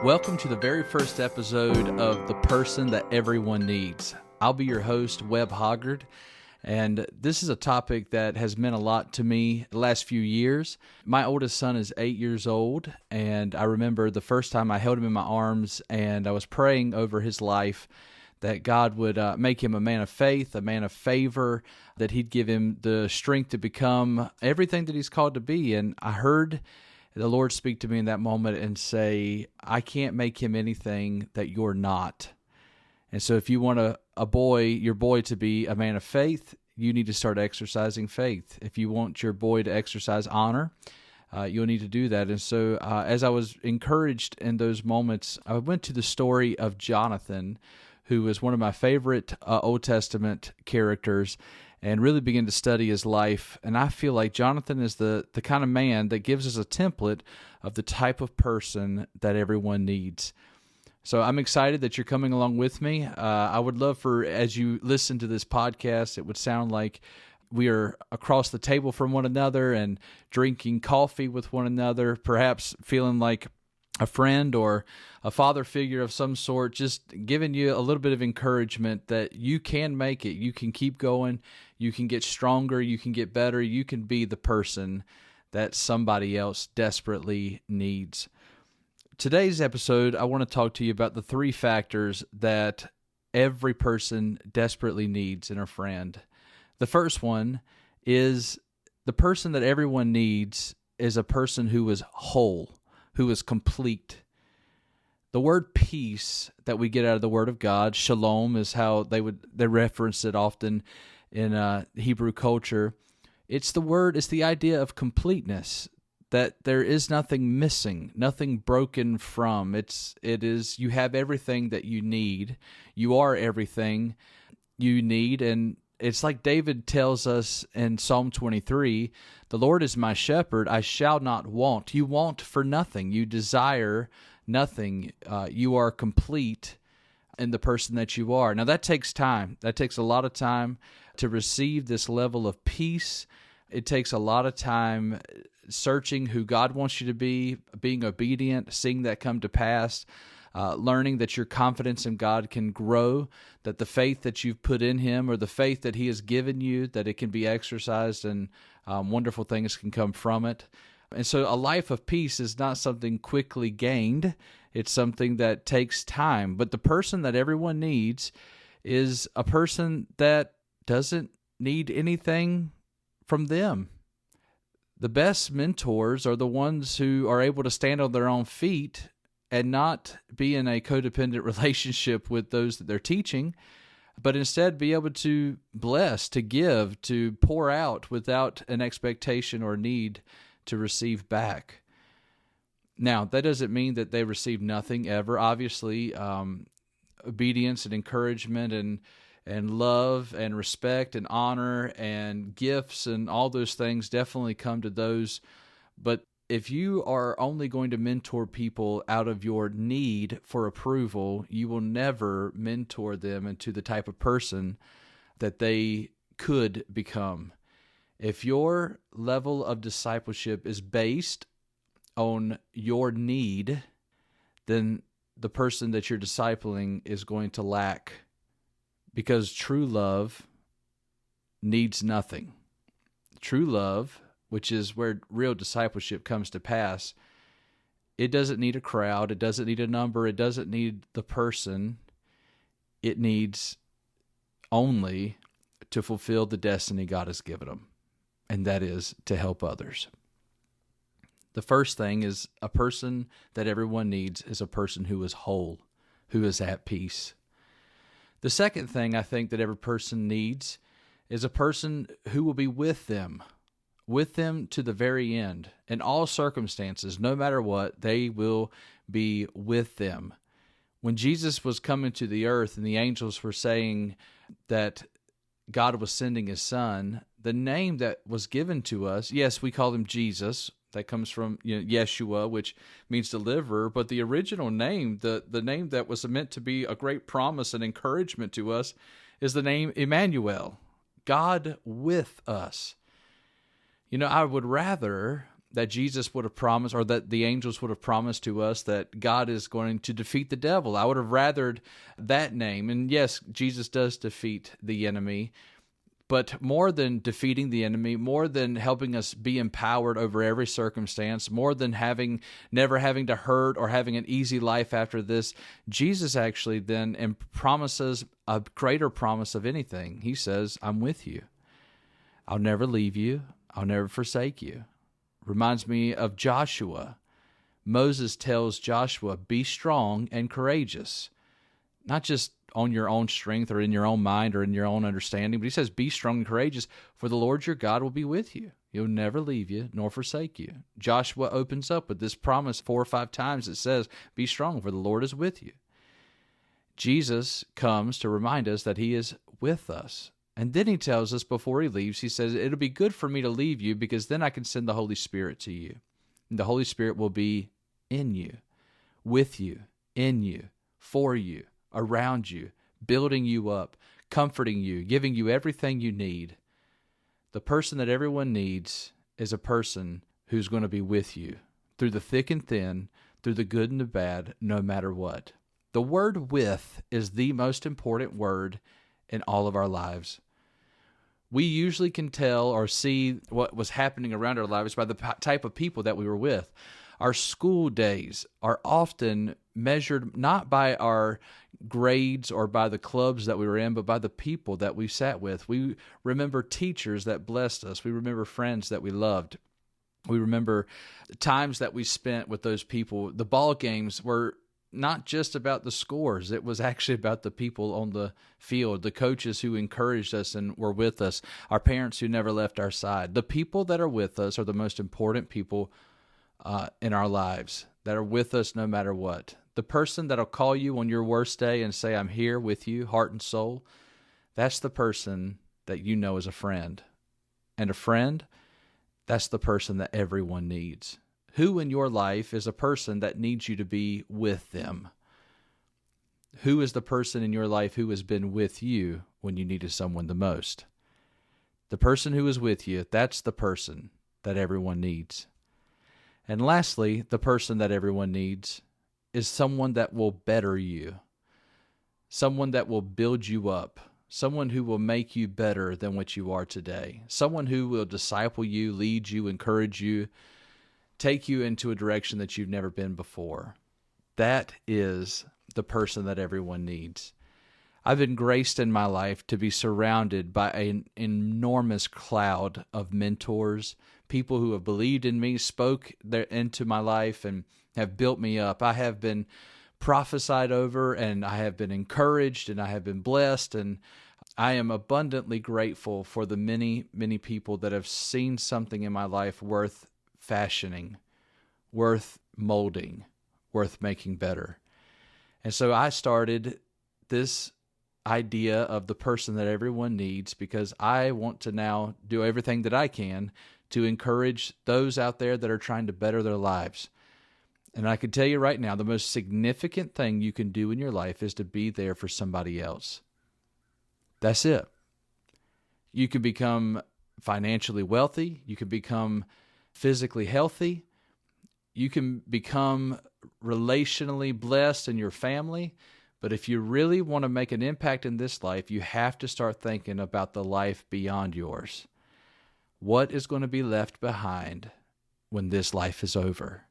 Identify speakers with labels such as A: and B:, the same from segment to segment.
A: Welcome to the very first episode of The Person That Everyone Needs. I'll be your host, Webb Hoggard, and this is a topic that has meant a lot to me the last few years. My oldest son is 8 years old, and I remember the first time I held him in my arms and I was praying over his life that God would make him a man of faith, a man of favor, that he'd give him the strength to become everything that he's called to be. And I heard the Lord speak to me in that moment and say, I can't make him anything that you're not. And so if you want your boy to be a man of faith, you need to start exercising faith. If you want your boy to exercise honor, you'll need to do that. And so as I was encouraged in those moments, I went to the story of Jonathan, who is one of my favorite Old Testament characters, and really begin to study his life. And I feel like Jonathan is the kind of man that gives us a template of the type of person that everyone needs. So I'm excited that you're coming along with me. I would love for, as you listen to this podcast, it would sound like we are across the table from one another and drinking coffee with one another, perhaps feeling like a friend or a father figure of some sort, just giving you a little bit of encouragement that you can make it, you can keep going, you can get stronger, you can get better, you can be the person that somebody else desperately needs. Today's episode, I want to talk to you about the three factors that every person desperately needs in a friend. The first one is the person that everyone needs is a person who is whole, who is complete. The word peace that we get out of the Word of God, shalom, is how they reference it often in Hebrew culture. It's the idea of completeness, that there is nothing missing, nothing broken from. It is you have everything that you need. You are everything you need, and it's like David tells us in Psalm 23, the Lord is my shepherd, I shall not want. You want for nothing. You desire nothing. You are complete in the person that you are. Now that takes time. That takes a lot of time to receive this level of peace. It takes a lot of time searching who God wants you to be, being obedient, seeing that come to pass, learning that your confidence in God can grow, that the faith that you've put in Him or the faith that He has given you, that it can be exercised and wonderful things can come from it. And so a life of peace is not something quickly gained. It's something that takes time. But the person that everyone needs is a person that doesn't need anything from them. The best mentors are the ones who are able to stand on their own feet and not be in a codependent relationship with those that they're teaching, but instead be able to bless, to give, to pour out without an expectation or need to receive back. Now, that doesn't mean that they receive nothing ever. Obviously, obedience and encouragement and love and respect and honor and gifts and all those things definitely come to those. But if you are only going to mentor people out of your need for approval, you will never mentor them into the type of person that they could become. If your level of discipleship is based on your need, then the person that you're discipling is going to lack, because true love needs nothing. True love, which is where real discipleship comes to pass, it doesn't need a crowd, it doesn't need a number, it doesn't need the person. It needs only to fulfill the destiny God has given them, and that is to help others. The first thing is a person that everyone needs is a person who is whole, who is at peace. The second thing I think that every person needs is a person who will be with them to the very end. In all circumstances, no matter what, they will be with them. When Jesus was coming to the earth and the angels were saying that God was sending His Son, the name that was given to us, yes, we call Him Jesus. That comes from Yeshua, which means deliverer. But the original name, the name that was meant to be a great promise and encouragement to us, is the name Emmanuel, God with us. I would rather that Jesus would have promised, or that the angels would have promised to us, that God is going to defeat the devil. I would have rathered that name. And yes, Jesus does defeat the enemy. But more than defeating the enemy, more than helping us be empowered over every circumstance, more than never having to hurt or having an easy life after this, Jesus actually then promises a greater promise of anything. He says, I'm with you. I'll never leave you. I'll never forsake you. Reminds me of Joshua. Moses tells Joshua, be strong and courageous. Not just on your own strength or in your own mind or in your own understanding, but he says, be strong and courageous, for the Lord your God will be with you. He'll never leave you nor forsake you. Joshua opens up with this promise 4 or 5 times. It says, be strong, for the Lord is with you. Jesus comes to remind us that he is with us. And then he tells us before he leaves, he says, it'll be good for me to leave you because then I can send the Holy Spirit to you. And the Holy Spirit will be in you, with you, in you, for you, around you, building you up, comforting you, giving you everything you need. The person that everyone needs is a person who's going to be with you through the thick and thin, through the good and the bad, no matter what. The word with is the most important word in all of our lives. We usually can tell or see what was happening around our lives by the type of people that we were with. Our school days are often measured not by our grades or by the clubs that we were in, but by the people that we sat with. We remember teachers that blessed us. We remember friends that we loved. We remember the times that we spent with those people. The ball games were not just about the scores. It was actually about the people on the field, the coaches who encouraged us and were with us, our parents who never left our side. The people that are with us are the most important people in our lives, that are with us no matter what. The person that'll call you on your worst day and say, I'm here with you, heart and soul, that's the person that you know is a friend. And a friend, that's the person that everyone needs. Who in your life is a person that needs you to be with them? Who is the person in your life who has been with you when you needed someone the most? The person who is with you, that's the person that everyone needs. And lastly, the person that everyone needs is someone that will better you, someone that will build you up, someone who will make you better than what you are today, someone who will disciple you, lead you, encourage you, take you into a direction that you've never been before. That is the person that everyone needs. I've been graced in my life to be surrounded by an enormous cloud of mentors, people who have believed in me, spoke into my life, and have built me up. I have been prophesied over, and I have been encouraged, and I have been blessed, and I am abundantly grateful for the many, many people that have seen something in my life worth fashioning, worth molding, worth making better. And so I started this idea of the person that everyone needs because I want to now do everything that I can to encourage those out there that are trying to better their lives. And I can tell you right now, the most significant thing you can do in your life is to be there for somebody else. That's it. You can become financially wealthy. You can become physically healthy. You can become relationally blessed in your family. But if you really want to make an impact in this life, you have to start thinking about the life beyond yours. What is going to be left behind when this life is over?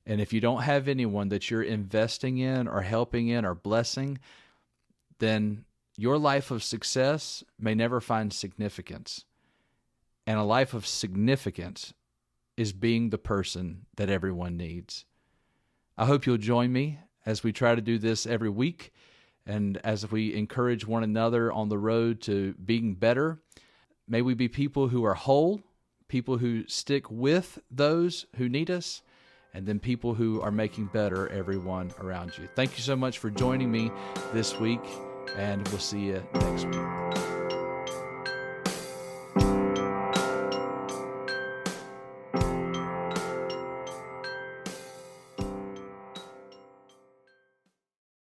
A: And if you don't have anyone that you're investing in or helping in or blessing, then your life of success may never find significance. And a life of significance is being the person that everyone needs. I hope you'll join me as we try to do this every week and as we encourage one another on the road to being better. May we be people who are whole, people who stick with those who need us, and then people who are making better everyone around you. Thank you so much for joining me this week, and we'll see you next week.